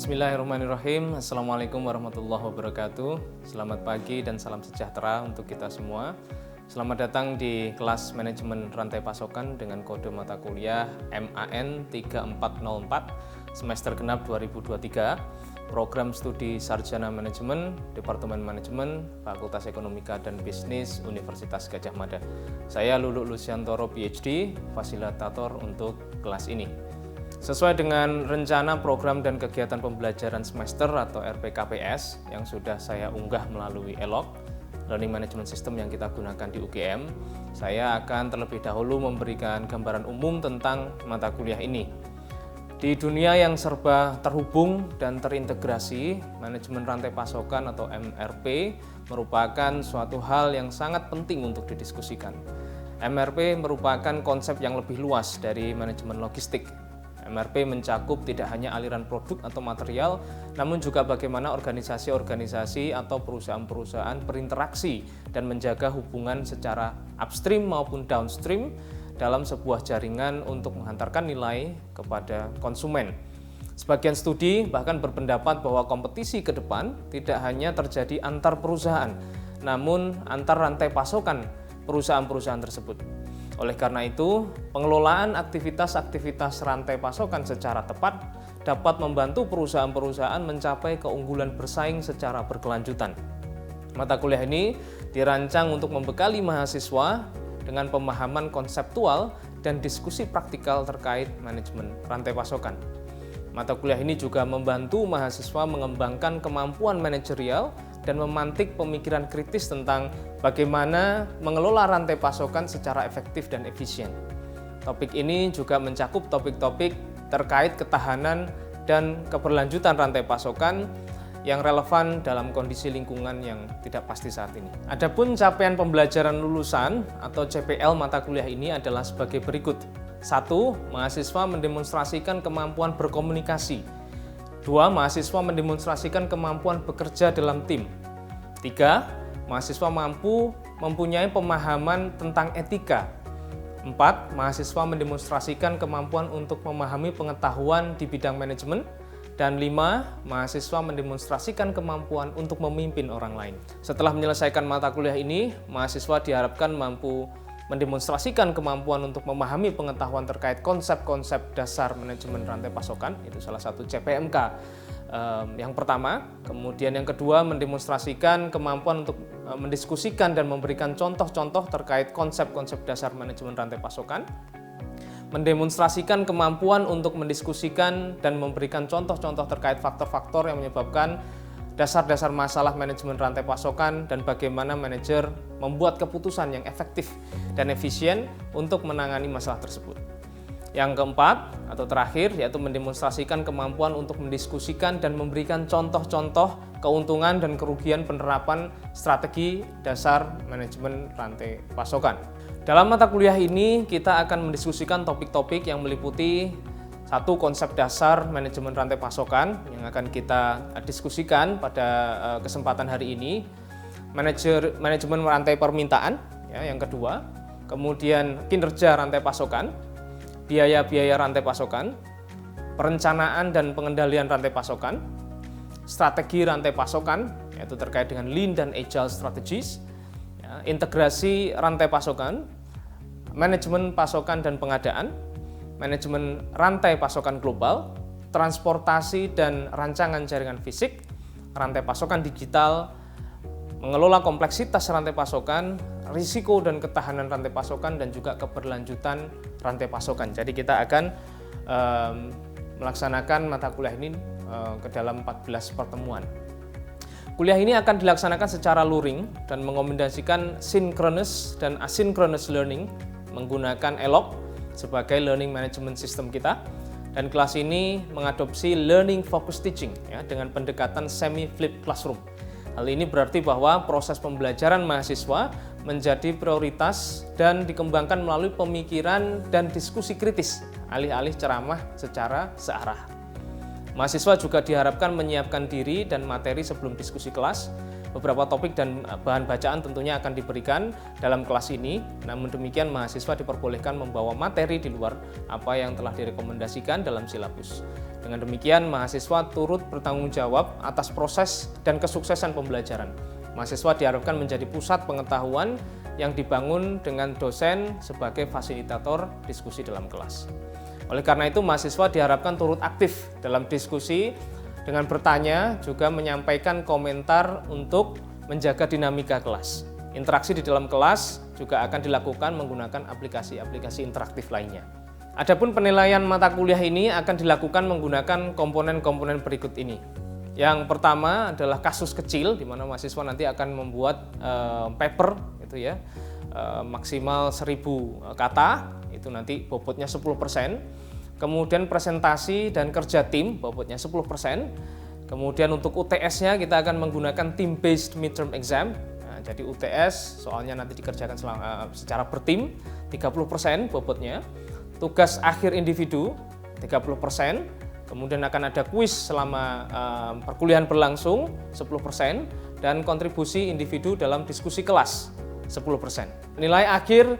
Bismillahirrahmanirrahim. Assalamualaikum warahmatullahi wabarakatuh. Selamat pagi dan salam sejahtera untuk kita semua. Selamat datang di kelas manajemen rantai pasokan dengan kode mata kuliah MAN 3404 semester genap 2023, program studi sarjana manajemen, Departemen Manajemen, Fakultas Ekonomika dan Bisnis, Universitas Gadjah Mada. Saya Luluk Lusiantoro PhD, fasilitator untuk kelas ini. Sesuai dengan rencana program dan kegiatan pembelajaran semester atau RPKPS yang sudah saya unggah melalui ELOG, Learning Management System yang kita gunakan di UGM, saya akan terlebih dahulu memberikan gambaran umum tentang mata kuliah ini. Di dunia yang serba terhubung dan terintegrasi, manajemen rantai pasokan atau MRP merupakan suatu hal yang sangat penting untuk didiskusikan. MRP merupakan konsep yang lebih luas dari manajemen logistik. MRP mencakup tidak hanya aliran produk atau material, namun juga bagaimana organisasi-organisasi atau perusahaan-perusahaan berinteraksi dan menjaga hubungan secara upstream maupun downstream dalam sebuah jaringan untuk menghantarkan nilai kepada konsumen. Sebagian studi bahkan berpendapat bahwa kompetisi ke depan tidak hanya terjadi antar perusahaan, namun antar rantai pasokan perusahaan-perusahaan tersebut. Oleh karena itu, pengelolaan aktivitas-aktivitas rantai pasokan secara tepat dapat membantu perusahaan-perusahaan mencapai keunggulan bersaing secara berkelanjutan. Mata kuliah ini dirancang untuk membekali mahasiswa dengan pemahaman konseptual dan diskusi praktikal terkait manajemen rantai pasokan. Mata kuliah ini juga membantu mahasiswa mengembangkan kemampuan manajerial dan memantik pemikiran kritis tentang bagaimana mengelola rantai pasokan secara efektif dan efisien. Topik ini juga mencakup topik-topik terkait ketahanan dan keberlanjutan rantai pasokan yang relevan dalam kondisi lingkungan yang tidak pasti saat ini. Adapun capaian pembelajaran lulusan atau CPL mata kuliah ini adalah sebagai berikut. 1. Mahasiswa mendemonstrasikan kemampuan berkomunikasi. 2. Mahasiswa mendemonstrasikan kemampuan bekerja dalam tim. 3. Mahasiswa mampu mempunyai pemahaman tentang etika. 4. Mahasiswa mendemonstrasikan kemampuan untuk memahami pengetahuan di bidang manajemen. Dan 5. Mahasiswa mendemonstrasikan kemampuan untuk memimpin orang lain. Setelah menyelesaikan mata kuliah ini, mahasiswa diharapkan mampu mendemonstrasikan kemampuan untuk memahami pengetahuan terkait konsep-konsep dasar manajemen rantai pasokan, itu salah satu CPMK yang pertama. Kemudian yang kedua, mendemonstrasikan kemampuan untuk mendiskusikan dan memberikan contoh-contoh terkait konsep-konsep dasar manajemen rantai pasokan. Mendemonstrasikan kemampuan untuk mendiskusikan dan memberikan contoh-contoh terkait faktor-faktor yang menyebabkan dasar-dasar masalah manajemen rantai pasokan dan bagaimana manajer membuat keputusan yang efektif dan efisien untuk menangani masalah tersebut. Yang keempat atau terakhir yaitu mendemonstrasikan kemampuan untuk mendiskusikan dan memberikan contoh-contoh keuntungan dan kerugian penerapan strategi dasar manajemen rantai pasokan. Dalam mata kuliah ini kita akan mendiskusikan topik-topik yang meliputi 1. Konsep dasar manajemen rantai pasokan yang akan kita diskusikan pada kesempatan hari ini. Manajemen rantai permintaan, ya, yang kedua. Kemudian kinerja rantai pasokan, biaya-biaya rantai pasokan, perencanaan dan pengendalian rantai pasokan, strategi rantai pasokan, yaitu terkait dengan lean dan agile strategies, ya, integrasi rantai pasokan, manajemen pasokan dan pengadaan, manajemen rantai pasokan global, transportasi dan rancangan jaringan fisik, rantai pasokan digital, mengelola kompleksitas rantai pasokan, risiko dan ketahanan rantai pasokan, dan juga keberlanjutan rantai pasokan. Jadi kita akan melaksanakan mata kuliah ini ke dalam 14 pertemuan. Kuliah ini akan dilaksanakan secara luring dan mengombinasikan synchronous dan asynchronous learning menggunakan ELOG sebagai learning management system kita, dan kelas ini mengadopsi learning focused teaching, ya, dengan pendekatan semi flipped classroom. Hal ini berarti bahwa proses pembelajaran mahasiswa menjadi prioritas dan dikembangkan melalui pemikiran dan diskusi kritis, alih-alih ceramah secara searah. Mahasiswa juga diharapkan menyiapkan diri dan materi sebelum diskusi kelas. Beberapa topik dan bahan bacaan tentunya akan diberikan dalam kelas ini. Namun demikian, mahasiswa diperbolehkan membawa materi di luar apa yang telah direkomendasikan dalam silabus. Dengan demikian, mahasiswa turut bertanggung jawab atas proses dan kesuksesan pembelajaran. Mahasiswa diharapkan menjadi pusat pengetahuan yang dibangun dengan dosen sebagai fasilitator diskusi dalam kelas. Oleh karena itu, mahasiswa diharapkan turut aktif dalam diskusi dengan bertanya, juga menyampaikan komentar untuk menjaga dinamika kelas. Interaksi di dalam kelas juga akan dilakukan menggunakan aplikasi-aplikasi interaktif lainnya. Adapun penilaian mata kuliah ini akan dilakukan menggunakan komponen-komponen berikut ini. Yang pertama adalah kasus kecil, di mana mahasiswa nanti akan membuat paper, gitu ya, maksimal 1000 kata, itu nanti bobotnya 10%. Kemudian presentasi dan kerja tim, bobotnya 10%. Kemudian untuk UTS-nya kita akan menggunakan team-based midterm exam. Nah, jadi UTS soalnya nanti dikerjakan secara bertim, 30% bobotnya. Tugas akhir individu 30%, kemudian akan ada kuis selama perkuliahan berlangsung 10%, dan kontribusi individu dalam diskusi kelas 10%. Nilai akhir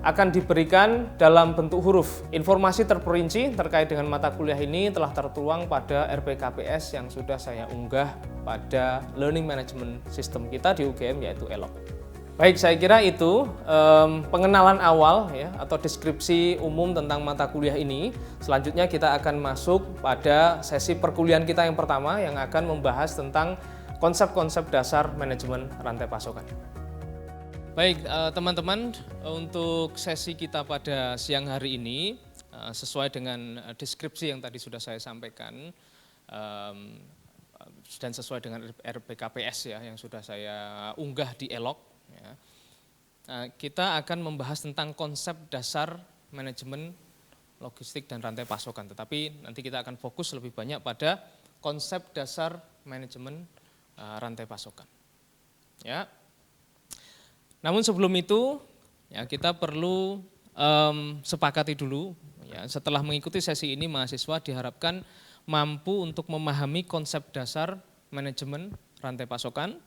akan diberikan dalam bentuk huruf. Informasi terperinci terkait dengan mata kuliah ini telah tertuang pada RPKPS yang sudah saya unggah pada Learning Management System kita di UGM, yaitu ELOK. Baik, saya kira itu pengenalan awal ya, atau deskripsi umum tentang mata kuliah ini. Selanjutnya kita akan masuk pada sesi perkuliahan kita yang pertama yang akan membahas tentang konsep-konsep dasar manajemen rantai pasokan. Baik, teman-teman, untuk sesi kita pada siang hari ini sesuai dengan deskripsi yang tadi sudah saya sampaikan dan sesuai dengan RPKPS ya yang sudah saya unggah di ELOK. Ya. Nah, kita akan membahas tentang konsep dasar manajemen logistik dan rantai pasokan, tetapi nanti kita akan fokus lebih banyak pada konsep dasar manajemen rantai pasokan. Ya. Namun sebelum itu, ya, kita perlu sepakati dulu, ya, setelah mengikuti sesi ini mahasiswa diharapkan mampu untuk memahami konsep dasar manajemen rantai pasokan.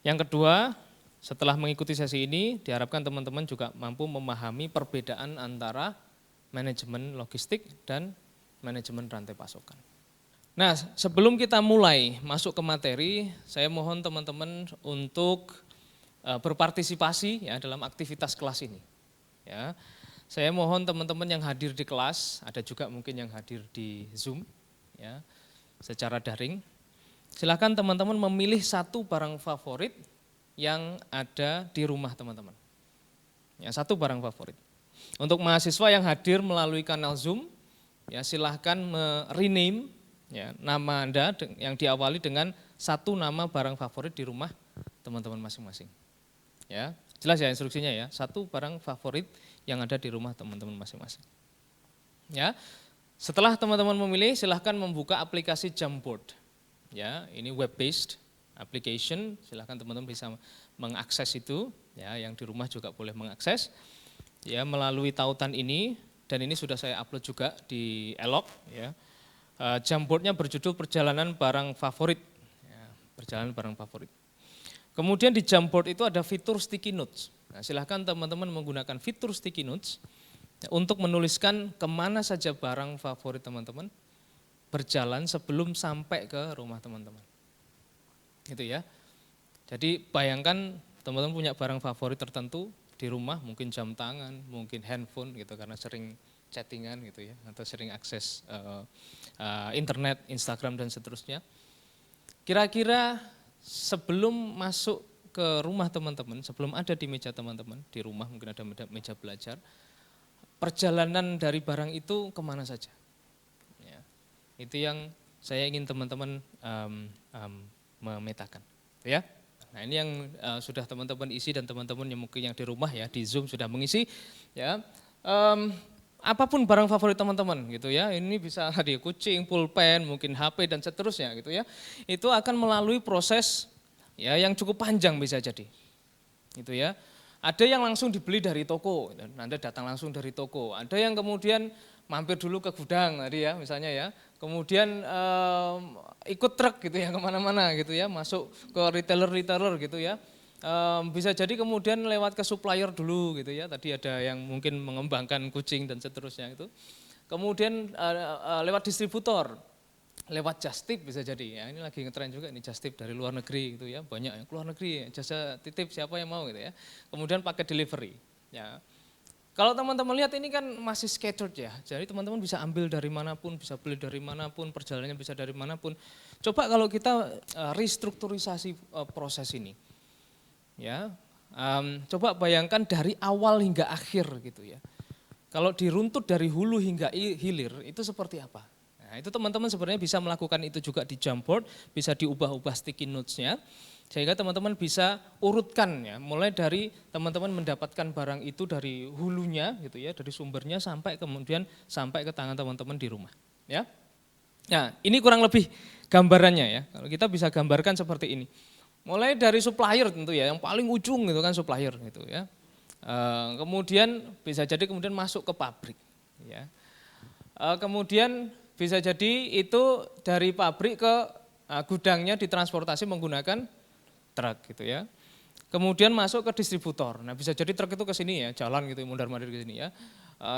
Yang kedua, setelah mengikuti sesi ini, diharapkan teman-teman juga mampu memahami perbedaan antara manajemen logistik dan manajemen rantai pasokan. Nah, sebelum kita mulai masuk ke materi, saya mohon teman-teman untuk berpartisipasi ya dalam aktivitas kelas ini. Ya, saya mohon teman-teman yang hadir di kelas, ada juga mungkin yang hadir di Zoom, ya, secara daring. Silakan teman-teman memilih satu barang favorit yang ada di rumah teman-teman. Ya, satu barang favorit. Untuk mahasiswa yang hadir melalui kanal Zoom, ya silahkan rename ya, nama Anda yang diawali dengan satu nama barang favorit di rumah teman-teman masing-masing. Ya, jelas ya instruksinya ya, satu barang favorit yang ada di rumah teman-teman masing-masing. Ya, setelah teman-teman memilih, silahkan membuka aplikasi Jamboard. Ya, ini web-based application, silahkan teman-teman bisa mengakses itu, ya, yang di rumah juga boleh mengakses, ya, melalui tautan ini, dan ini sudah saya upload juga di ELOK, ya. Jamboardnya berjudul Perjalanan Barang Favorit, ya, Perjalanan Barang Favorit. Kemudian di Jamboard itu ada fitur sticky notes. Nah, silahkan teman-teman menggunakan fitur sticky notes untuk menuliskan kemana saja barang favorit teman-teman berjalan sebelum sampai ke rumah teman-teman. Gitu ya. Jadi bayangkan teman-teman punya barang favorit tertentu di rumah, mungkin jam tangan, mungkin handphone gitu karena sering chattingan gitu ya, atau sering akses internet, Instagram dan seterusnya. Kira-kira sebelum masuk ke rumah teman-teman, sebelum ada di meja teman-teman, di rumah mungkin ada meja belajar, perjalanan dari barang itu kemana saja? Ya, itu yang saya ingin teman-teman memetakan, ya. Nah, ini yang sudah teman-teman isi dan teman-teman yang mungkin yang di rumah ya di Zoom sudah mengisi, ya. Apapun barang favorit teman-teman gitu ya, ini bisa di kucing, pulpen, mungkin HP dan seterusnya gitu ya. Itu akan melalui proses ya yang cukup panjang bisa jadi, gitu ya. Ada yang langsung dibeli dari toko, Anda datang langsung dari toko. Ada yang kemudian mampir dulu ke gudang tadi ya misalnya ya. Kemudian ikut truk gitu ya kemana-mana gitu ya, masuk ke retailer gitu ya. Bisa jadi kemudian lewat ke supplier dulu gitu ya, tadi ada yang mungkin mengembangkan kucing dan seterusnya itu. Kemudian lewat distributor, lewat just tip bisa jadi ya, ini lagi ngetren juga ini just tip dari luar negeri gitu ya, banyak yang keluar negeri jasa titip siapa yang mau gitu ya. Kemudian pakai delivery ya. Kalau teman-teman lihat ini kan masih scattered ya, jadi teman-teman bisa ambil dari manapun, bisa beli dari manapun, perjalanannya bisa dari manapun. Coba kalau kita restrukturisasi proses ini ya, coba bayangkan dari awal hingga akhir gitu ya. Kalau diruntut dari hulu hingga hilir itu seperti apa? Nah, itu teman-teman sebenarnya bisa melakukan itu juga di Jamboard, bisa diubah-ubah sticky notes-nya, sehingga teman-teman bisa urutkan ya, mulai dari teman-teman mendapatkan barang itu dari hulunya gitu ya, dari sumbernya sampai kemudian sampai ke tangan teman-teman di rumah. Ya, nah ini kurang lebih gambarannya ya, kalau kita bisa gambarkan seperti ini. Mulai dari supplier tentu ya, yang paling ujung gitu kan supplier gitu ya. Kemudian bisa jadi kemudian masuk ke pabrik ya. Kemudian bisa jadi itu dari pabrik ke gudangnya ditransportasi menggunakan truk gitu ya. Kemudian masuk ke distributor. Nah bisa jadi truk itu ke sini ya, jalan gitu mundar-mandir ke sini ya.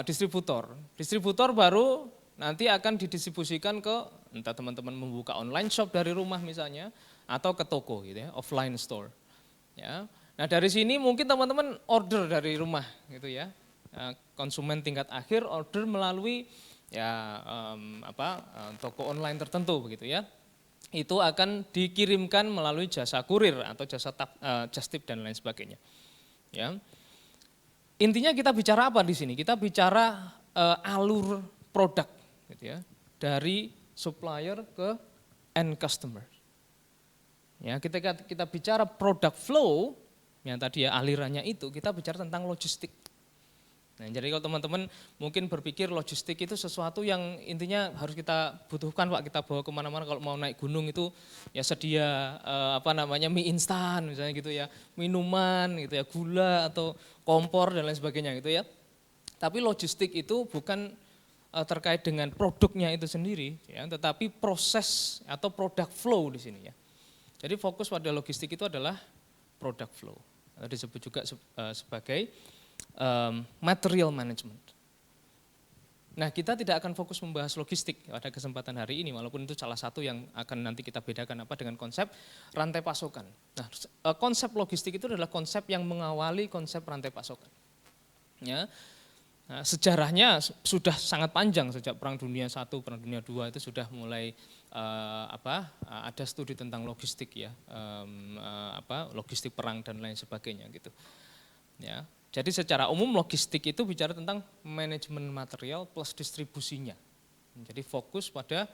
Distributor baru nanti akan didistribusikan ke entah teman-teman membuka online shop dari rumah misalnya atau ke toko gitu ya, offline store. Ya. Nah dari sini mungkin teman-teman order dari rumah gitu ya. Konsumen tingkat akhir order melalui ya toko online tertentu begitu ya, itu akan dikirimkan melalui jasa kurir atau jasa just tip dan lain sebagainya. Ya, intinya kita bicara apa di sini? Kita bicara alur produk, gitu ya, dari supplier ke end customer. Ya, ketika kita bicara product flow, yang tadi ya alirannya itu, kita bicara tentang logistik. Nah, jadi kalau teman-teman mungkin berpikir logistik itu sesuatu yang intinya harus kita butuhkan Pak, kita bawa kemana-mana kalau mau naik gunung itu ya sedia mie instan misalnya gitu ya, minuman gitu ya, gula atau kompor dan lain sebagainya gitu ya. Tapi logistik itu bukan terkait dengan produknya itu sendiri ya, tetapi proses atau product flow di sini ya. Jadi fokus pada logistik itu adalah product flow, atau disebut juga sebagai material management. Nah kita tidak akan fokus membahas logistik pada kesempatan hari ini, walaupun itu salah satu yang akan nanti kita bedakan apa dengan konsep rantai pasokan. Nah konsep logistik itu adalah konsep yang mengawali konsep rantai pasokan. Ya, nah, sejarahnya sudah sangat panjang sejak Perang Dunia I, Perang Dunia II itu sudah mulai ada studi tentang logistik ya, logistik perang dan lain sebagainya gitu. Ya. Jadi secara umum logistik itu bicara tentang manajemen material plus distribusinya. Jadi fokus pada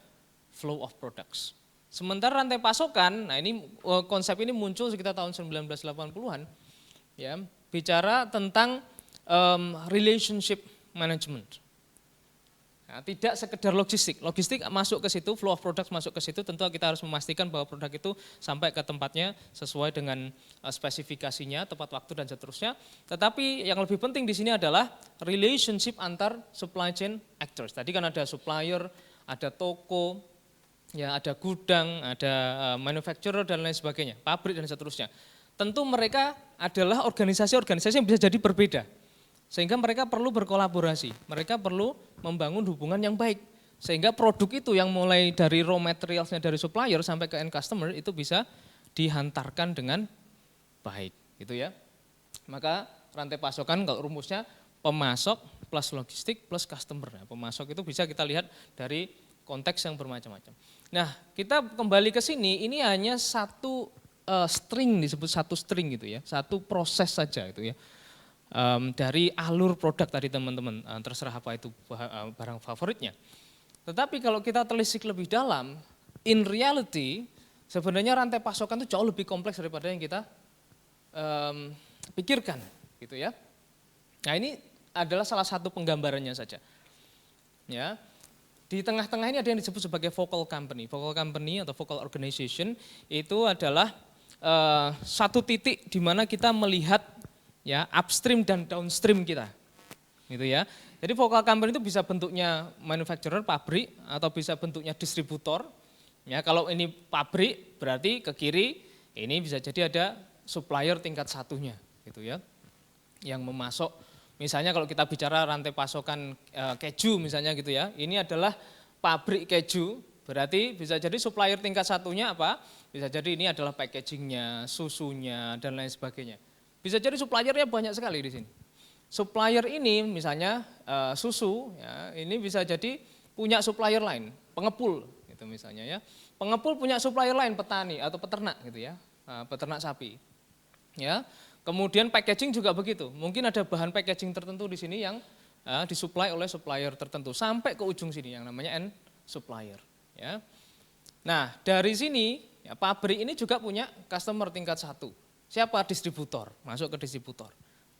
flow of products. Sementara rantai pasokan, nah ini konsep ini muncul sekitar tahun 1980-an, ya, bicara tentang relationship management. Nah, tidak sekedar logistik masuk ke situ, flow of products masuk ke situ, tentu kita harus memastikan bahwa produk itu sampai ke tempatnya sesuai dengan spesifikasinya, tepat waktu dan seterusnya. Tetapi yang lebih penting di sini adalah relationship antar supply chain actors. Tadi kan ada supplier, ada toko, ya ada gudang, ada manufacturer dan lain sebagainya, pabrik dan seterusnya. Tentu mereka adalah organisasi-organisasi yang bisa jadi berbeda. Sehingga mereka perlu berkolaborasi, mereka perlu membangun hubungan yang baik. Sehingga produk itu yang mulai dari raw materialsnya dari supplier sampai ke end customer itu bisa dihantarkan dengan baik, gitu ya. Maka rantai pasokan kalau rumusnya pemasok plus logistik plus customer. Nah, pemasok itu bisa kita lihat dari konteks yang bermacam-macam. Nah, kita kembali ke sini, ini hanya satu string, disebut satu string gitu ya, satu proses saja itu ya. Dari alur produk tadi teman-teman, terserah apa itu barang favoritnya. Tetapi kalau kita telisik lebih dalam, in reality sebenarnya rantai pasokan itu jauh lebih kompleks daripada yang kita pikirkan, gitu ya. Nah ini adalah salah satu penggambarannya saja. Ya, di tengah-tengah ini ada yang disebut sebagai focal company. Focal company atau focal organization itu adalah satu titik di mana kita melihat ya upstream dan downstream kita, gitu ya. Jadi focal company itu bisa bentuknya manufacturer, pabrik, atau bisa bentuknya distributor. Ya kalau ini pabrik berarti ke kiri ini bisa jadi ada supplier tingkat satunya, gitu ya, yang memasok. Misalnya kalau kita bicara rantai pasokan keju misalnya gitu ya, ini adalah pabrik keju Berarti bisa jadi supplier tingkat satunya apa? Bisa jadi ini adalah packagingnya, susunya, dan lain sebagainya. Bisa jadi suppliernya banyak sekali di sini. Supplier ini misalnya susu, ya, ini bisa jadi punya supplier lain, pengepul, gitu misalnya ya. Pengepul punya supplier lain, petani atau peternak, gitu ya, peternak sapi. Ya, kemudian packaging juga begitu. Mungkin ada bahan packaging tertentu di sini yang disuplai oleh supplier tertentu sampai ke ujung sini yang namanya end supplier. Ya. Nah, dari sini ya, pabrik ini juga punya customer tingkat satu. Siapa? Distributor, masuk ke distributor.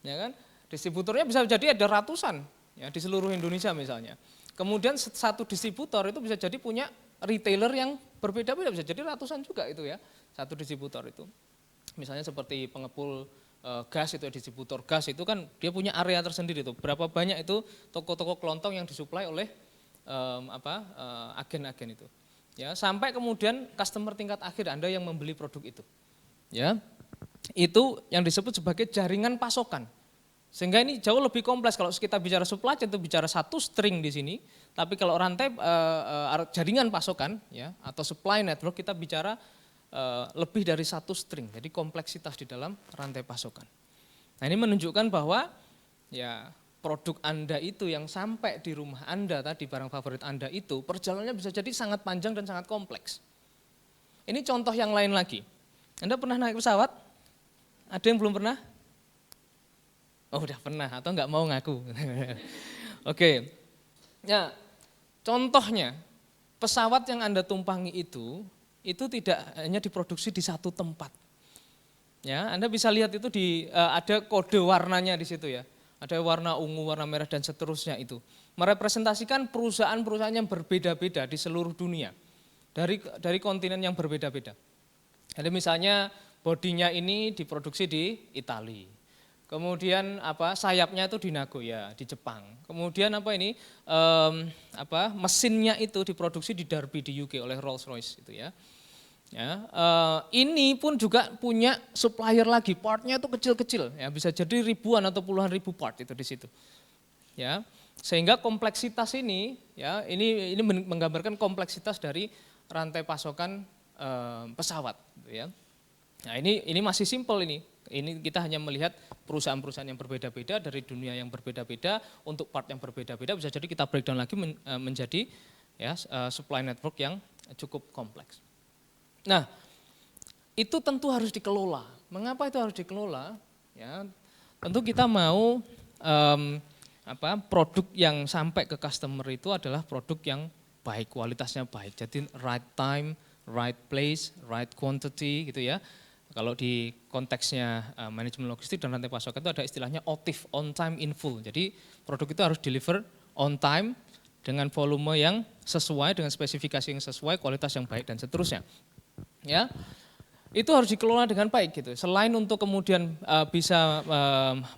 Ya kan? Distributornya bisa jadi ada ratusan ya, di seluruh Indonesia misalnya. Kemudian satu distributor itu bisa jadi punya retailer yang berbeda-beda, bisa jadi ratusan juga itu ya, satu distributor itu. Misalnya seperti pengepul gas itu, distributor gas itu kan dia punya area tersendiri tuh. Berapa banyak itu toko-toko kelontong yang disuplai oleh agen-agen itu. Ya, sampai kemudian customer tingkat akhir Anda yang membeli produk itu. Ya. Itu yang disebut sebagai jaringan pasokan. Sehingga ini jauh lebih kompleks. Kalau kita bicara supply chain itu bicara satu string di sini, tapi kalau rantai jaringan pasokan ya atau supply network kita bicara lebih dari satu string. Jadi kompleksitas di dalam rantai pasokan. Nah, ini menunjukkan bahwa ya produk Anda itu yang sampai di rumah Anda tadi, barang favorit Anda itu, perjalanannya bisa jadi sangat panjang dan sangat kompleks. Ini contoh yang lain lagi. Anda pernah naik pesawat? Ada yang belum pernah? Oh, udah pernah atau enggak mau ngaku? Oke. Ya, contohnya pesawat yang Anda tumpangi itu tidak hanya diproduksi di satu tempat. Ya, Anda bisa lihat itu ada kode warnanya di situ ya. Ada warna ungu, warna merah, dan seterusnya itu. Merepresentasikan perusahaan-perusahaan yang berbeda-beda di seluruh dunia. Dari kontinen yang berbeda-beda. Jadi misalnya bodinya ini diproduksi di Italia. Kemudian sayapnya itu di Nagoya, di Jepang. Kemudian mesinnya itu diproduksi di Derby di UK oleh Rolls-Royce itu ya. Ya, ini pun juga punya supplier lagi, partnya itu kecil-kecil, ya bisa jadi ribuan atau puluhan ribu part itu di situ. Ya, sehingga kompleksitas ini, ya ini menggambarkan kompleksitas dari rantai pasokan pesawat, gitu ya. Nah ini masih simpel ini. Ini kita hanya melihat perusahaan-perusahaan yang berbeda-beda dari dunia yang berbeda-beda untuk part yang berbeda-beda, bisa jadi kita breakdown lagi menjadi ya supply network yang cukup kompleks. Nah, itu tentu harus dikelola. Mengapa itu harus dikelola? Ya, tentu kita mau produk yang sampai ke customer itu adalah produk yang baik, kualitasnya baik. Jadi right time, right place, right quantity gitu ya. Kalau di konteksnya manajemen logistik dan rantai pasokan itu ada istilahnya OTIF, on time in full. Jadi produk itu harus deliver on time dengan volume yang sesuai, dengan spesifikasi yang sesuai, kualitas yang baik dan seterusnya. Ya, itu harus dikelola dengan baik gitu. Selain untuk kemudian bisa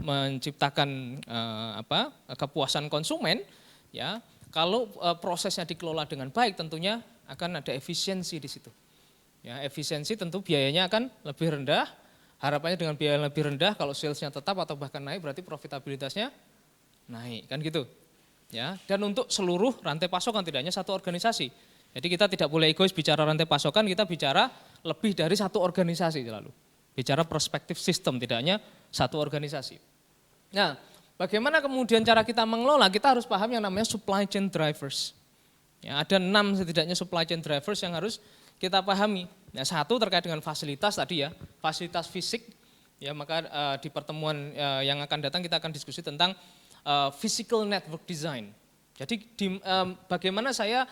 menciptakan kepuasan konsumen, ya, kalau prosesnya dikelola dengan baik, tentunya akan ada efisiensi di situ. Ya, efisiensi tentu biayanya akan lebih rendah. Harapannya dengan biaya yang lebih rendah, kalau salesnya tetap atau bahkan naik, berarti profitabilitasnya naik, kan gitu. Ya, dan untuk seluruh rantai pasokan, tidak hanya satu organisasi. Jadi kita tidak boleh egois bicara rantai pasokan, kita bicara lebih dari satu organisasi selalu. Bicara perspektif sistem, tidak hanya satu organisasi. Nah, bagaimana kemudian cara kita mengelola? Kita harus paham yang namanya supply chain drivers. Ya, ada 6 setidaknya supply chain drivers yang harus kita pahami. Nah, satu terkait dengan fasilitas tadi ya, fasilitas fisik. Ya, maka di pertemuan yang akan datang kita akan diskusi tentang physical network design. Jadi bagaimana saya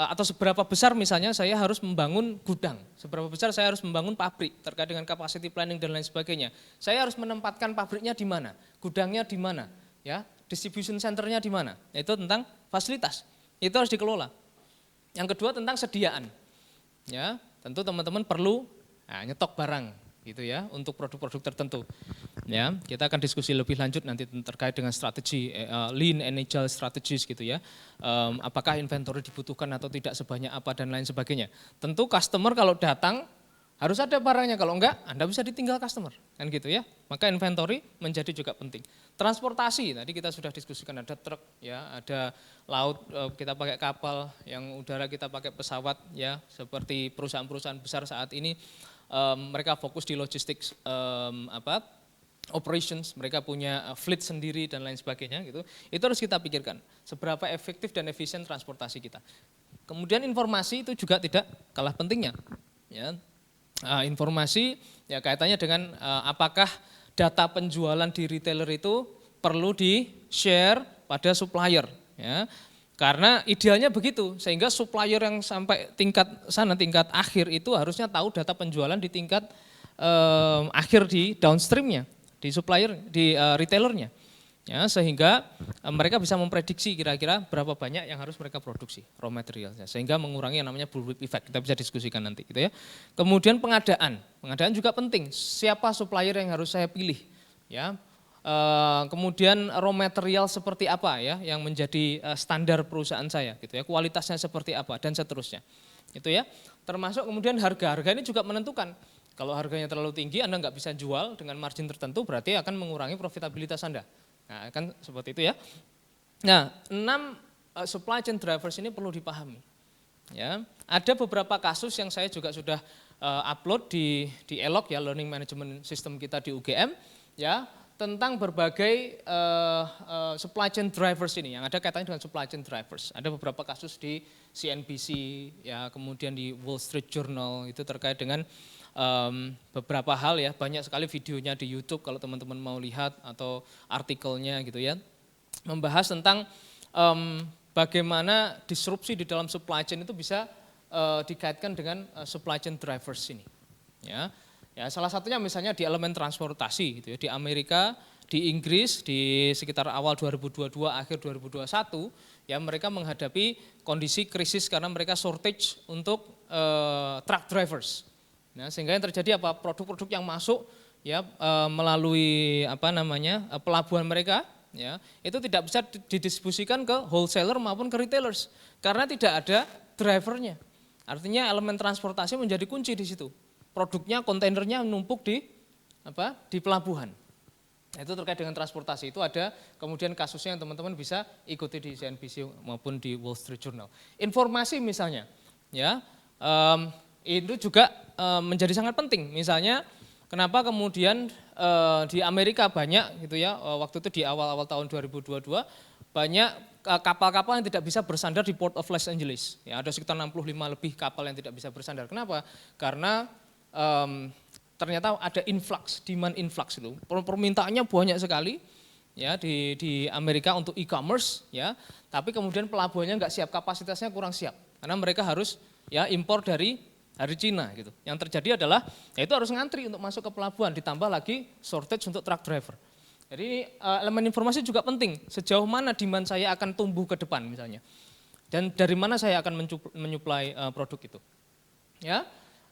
atau seberapa besar misalnya saya harus membangun gudang, seberapa besar saya harus membangun pabrik terkait dengan capacity planning dan lain sebagainya. Saya harus menempatkan pabriknya di mana, gudangnya di mana, ya, distribution centernya di mana. Itu tentang fasilitas, itu harus dikelola. Yang kedua tentang sediaan, ya, tentu teman-teman perlu nyetok barang gitu ya untuk produk-produk tertentu. Ya, kita akan diskusi lebih lanjut nanti terkait dengan strategi lean and agile strategies gitu ya. Apakah inventory dibutuhkan atau tidak sebanyak apa dan lain sebagainya. Tentu customer kalau datang Harus ada barangnya, kalau enggak Anda bisa ditinggal customer, kan gitu ya. Maka inventory menjadi juga penting. Transportasi, tadi kita sudah diskusikan, ada truk, ya, ada laut, kita pakai kapal, yang udara kita pakai pesawat, ya, seperti perusahaan-perusahaan besar saat ini, mereka fokus di logistik operations, mereka punya fleet sendiri dan lain sebagainya gitu. Itu harus kita pikirkan, seberapa efektif dan efisien transportasi kita. Kemudian informasi itu juga tidak kalah pentingnya, ya. Informasi ya kaitannya dengan apakah data penjualan di retailer itu perlu di-share pada supplier, ya. Karena idealnya begitu, sehingga supplier yang sampai tingkat akhir itu harusnya tahu data penjualan di tingkat akhir di downstreamnya, di supplier, di retailernya. Ya, sehingga mereka bisa memprediksi kira-kira berapa banyak yang harus mereka produksi raw materialnya, sehingga mengurangi yang namanya bullwhip effect. Kita bisa diskusikan nanti gitu ya. Kemudian pengadaan juga penting. Siapa supplier yang harus saya pilih, ya. Kemudian raw material seperti apa ya yang menjadi standar perusahaan saya gitu ya, kualitasnya seperti apa dan seterusnya. Itu ya. Termasuk kemudian harga ini juga menentukan. Kalau harganya terlalu tinggi Anda nggak bisa jual dengan margin tertentu, berarti akan mengurangi profitabilitas Anda. Nah, kan seperti itu ya. Nah, 6 supply chain drivers ini perlu dipahami. Ya, ada beberapa kasus yang saya juga sudah upload di ELOC ya, Learning Management System kita di UGM ya, tentang berbagai supply chain drivers ini yang ada kaitannya dengan supply chain drivers. Ada beberapa kasus di CNBC ya, kemudian di Wall Street Journal itu terkait dengan beberapa hal ya, banyak sekali videonya di YouTube kalau teman-teman mau lihat atau artikelnya gitu ya, membahas tentang bagaimana disrupsi di dalam supply chain itu bisa dikaitkan dengan supply chain drivers ini. Ya, salah satunya misalnya di elemen transportasi gitu ya, di Amerika, di Inggris di sekitar awal 2022 akhir 2021 ya, mereka menghadapi kondisi krisis karena mereka shortage untuk truck drivers. Nah, sehingga yang terjadi apa? Produk-produk yang masuk ya melalui pelabuhan mereka ya, itu tidak bisa didistribusikan ke wholesaler maupun ke retailers karena tidak ada drivernya. Artinya elemen transportasi menjadi kunci di situ. Produknya, kontainernya menumpuk di pelabuhan. Itu terkait dengan transportasi. Itu ada kemudian kasusnya yang teman-teman bisa ikuti di CNBC maupun di Wall Street Journal. Informasi misalnya ya, itu juga menjadi sangat penting. Misalnya kenapa kemudian di Amerika banyak gitu ya, waktu itu di awal-awal tahun 2022 banyak kapal-kapal yang tidak bisa bersandar di Port of Los Angeles. Ya, ada sekitar 65 lebih kapal yang tidak bisa bersandar. Kenapa? Karena ternyata ada demand influx itu. Permintaannya banyak sekali ya di Amerika untuk e-commerce ya, tapi kemudian pelabuhannya nggak siap, kapasitasnya kurang siap. Karena mereka harus ya impor dari Cina gitu. Yang terjadi adalah ya itu harus ngantri untuk masuk ke pelabuhan, ditambah lagi shortage untuk truck driver. Jadi elemen informasi juga penting, sejauh mana demand saya akan tumbuh ke depan misalnya. Dan dari mana saya akan menyuplai produk itu. Ya.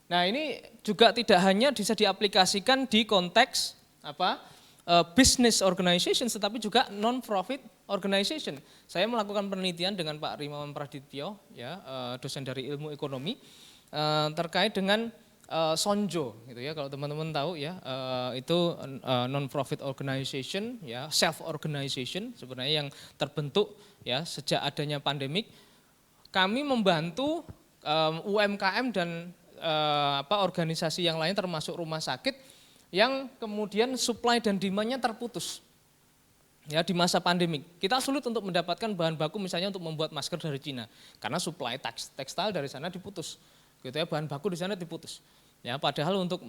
Nah, ini juga tidak hanya bisa diaplikasikan di konteks business organization, tetapi juga non-profit organization. Saya melakukan penelitian dengan Pak Rimawan Pradityo ya, dosen dari ilmu ekonomi, terkait dengan Sonjo gitu ya, kalau teman-teman tahu ya, itu non-profit organization ya, self organization sebenarnya yang terbentuk ya sejak adanya pandemik. Kami membantu UMKM dan organisasi yang lain termasuk rumah sakit yang kemudian supply dan demand-nya terputus. Ya, di masa pandemik, kita sulit untuk mendapatkan bahan baku misalnya untuk membuat masker dari Cina karena supply tekstil dari sana diputus. Gitu ya, bahan baku di sana diputus. Ya, padahal untuk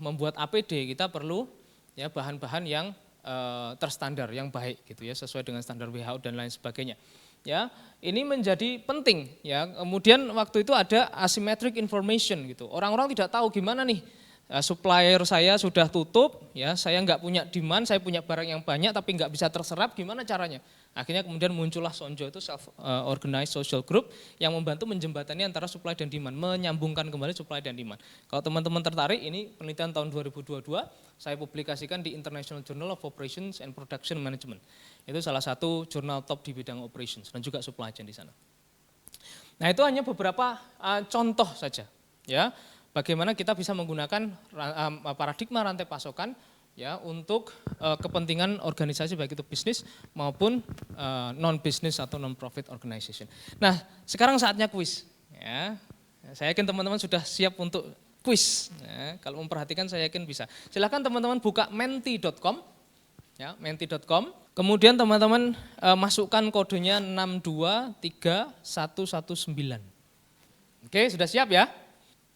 membuat APD kita perlu ya bahan-bahan yang terstandar, yang baik gitu ya, sesuai dengan standar WHO dan lain sebagainya. Ya, ini menjadi penting ya. Kemudian waktu itu ada asymmetric information gitu. Orang-orang tidak tahu gimana nih, supplier saya sudah tutup, ya saya nggak punya demand, saya punya barang yang banyak tapi nggak bisa terserap, gimana caranya? Akhirnya kemudian muncullah Sonjo, itu self-organized social group yang membantu menjembatani antara supply dan demand, menyambungkan kembali supply dan demand. Kalau teman-teman tertarik, ini penelitian tahun 2022, saya publikasikan di International Journal of Operations and Production Management. Itu salah satu jurnal top di bidang operations dan juga supply chain di sana. Nah, itu hanya beberapa contoh saja, ya. bagaimana kita bisa menggunakan paradigma rantai pasokan ya untuk kepentingan organisasi baik itu bisnis maupun non bisnis atau non profit organization. Nah, sekarang saatnya kuis ya. Saya yakin teman-teman sudah siap untuk kuis. Ya, kalau memperhatikan saya yakin bisa. Silakan teman-teman buka menti.com ya, menti.com. Kemudian teman-teman masukkan kodenya 623119. Oke, sudah siap ya?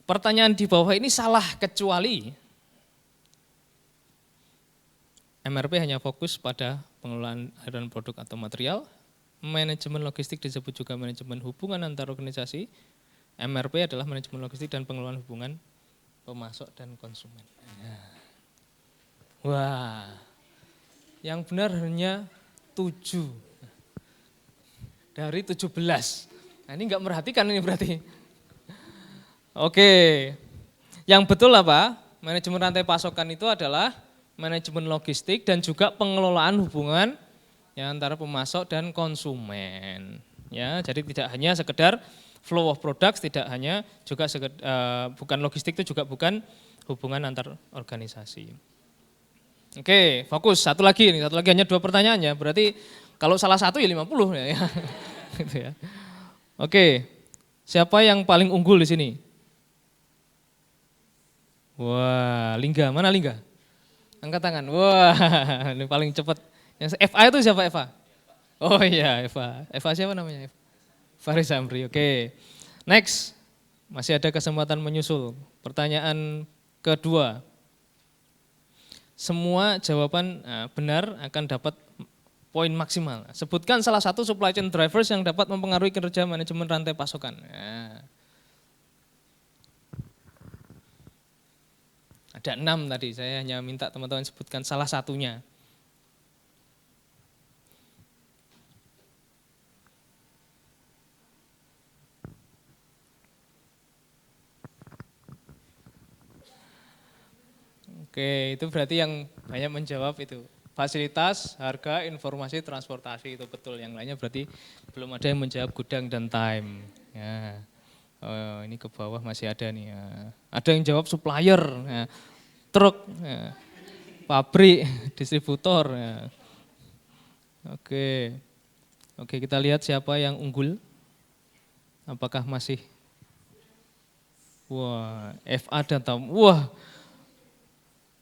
Pertanyaan di bawah ini salah kecuali MRP hanya fokus pada pengelolaan aliran produk atau material. Manajemen logistik disebut juga manajemen hubungan antar organisasi. MRP adalah manajemen logistik dan pengelolaan hubungan pemasok dan konsumen. Wah, yang benar hanya 7 dari 17. Nah, ini enggak merhatikan ini berarti. Oke, yang betul apa? Manajemen rantai pasokan itu adalah manajemen logistik dan juga pengelolaan hubungan ya, antara pemasok dan konsumen. Ya, jadi tidak hanya sekedar flow of products, tidak hanya juga bukan logistik itu juga bukan hubungan antar organisasi. Oke, fokus. Satu lagi hanya 2 pertanyaan ya. Berarti kalau salah satu ya 50 ya. Gitu ya. Oke. Siapa yang paling unggul di sini? Wah, Lingga. Mana Lingga? Angkat tangan. Wah, ini paling cepat. Yang FA itu siapa Eva? Oh iya, Eva. Eva siapa namanya? Faris Amri. Oke. Next. Masih ada kesempatan menyusul. Pertanyaan kedua. Semua jawaban benar akan dapat poin maksimal. Sebutkan salah satu supply chain drivers yang dapat mempengaruhi kinerja manajemen rantai pasokan. Nah. Ada 6 tadi, saya hanya minta teman-teman sebutkan salah satunya. Oke, itu berarti yang banyak menjawab itu. Fasilitas, harga, informasi, transportasi itu betul. Yang lainnya berarti belum ada yang menjawab gudang dan time. Ya. Oh, ini ke bawah masih ada nih. Ya. Ada yang jawab supplier, ya. Truk, ya. Pabrik, distributor. Ya. Oke, kita lihat siapa yang unggul. Apakah masih? Wah, FA dan Tom. Wah.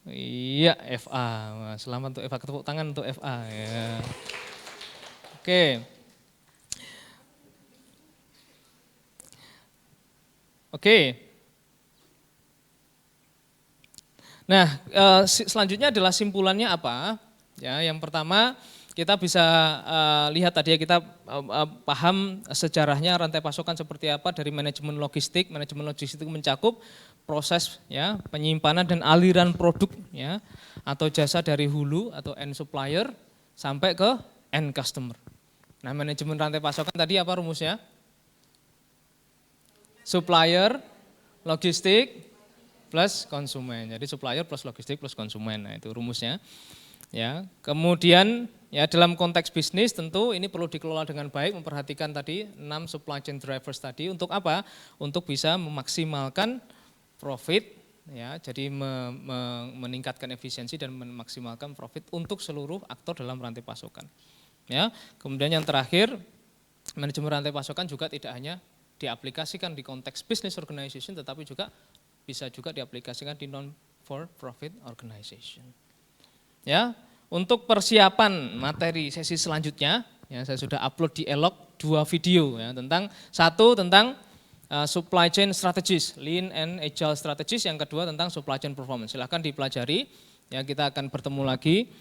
Iya, FA. Wah, selamat untuk FA, tepuk tangan untuk FA. Ya. Oke. Nah, selanjutnya adalah simpulannya apa? Ya, yang pertama kita bisa lihat tadi ya, kita paham sejarahnya rantai pasokan seperti apa dari manajemen logistik. Manajemen logistik itu mencakup proses ya, penyimpanan dan aliran produk ya, atau jasa dari hulu atau end supplier sampai ke end customer. Nah, manajemen rantai pasokan tadi apa rumusnya? Supplier, logistik, plus konsumen. Jadi supplier plus logistik plus konsumen. Nah, itu rumusnya. Ya, kemudian ya dalam konteks bisnis tentu ini perlu dikelola dengan baik, memperhatikan tadi 6 supply chain drivers tadi untuk apa? Untuk bisa memaksimalkan profit ya, jadi meningkatkan efisiensi dan memaksimalkan profit untuk seluruh aktor dalam rantai pasokan. Ya, kemudian yang terakhir, manajemen rantai pasokan juga tidak hanya diaplikasikan di konteks business organization, tetapi juga bisa juga diaplikasikan di non for profit organization. Ya, untuk persiapan materi sesi selanjutnya, ya saya sudah upload di Elok 2 video ya, tentang supply chain strategies, lean and agile strategies, yang kedua tentang supply chain performance. Silahkan dipelajari, ya kita akan bertemu lagi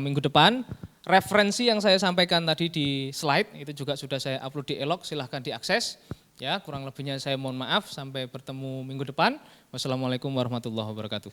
minggu depan. Referensi yang saya sampaikan tadi di slide itu juga sudah saya upload di Elok, silahkan diakses. Ya, kurang lebihnya saya mohon maaf, sampai bertemu minggu depan. Wassalamualaikum warahmatullahi wabarakatuh.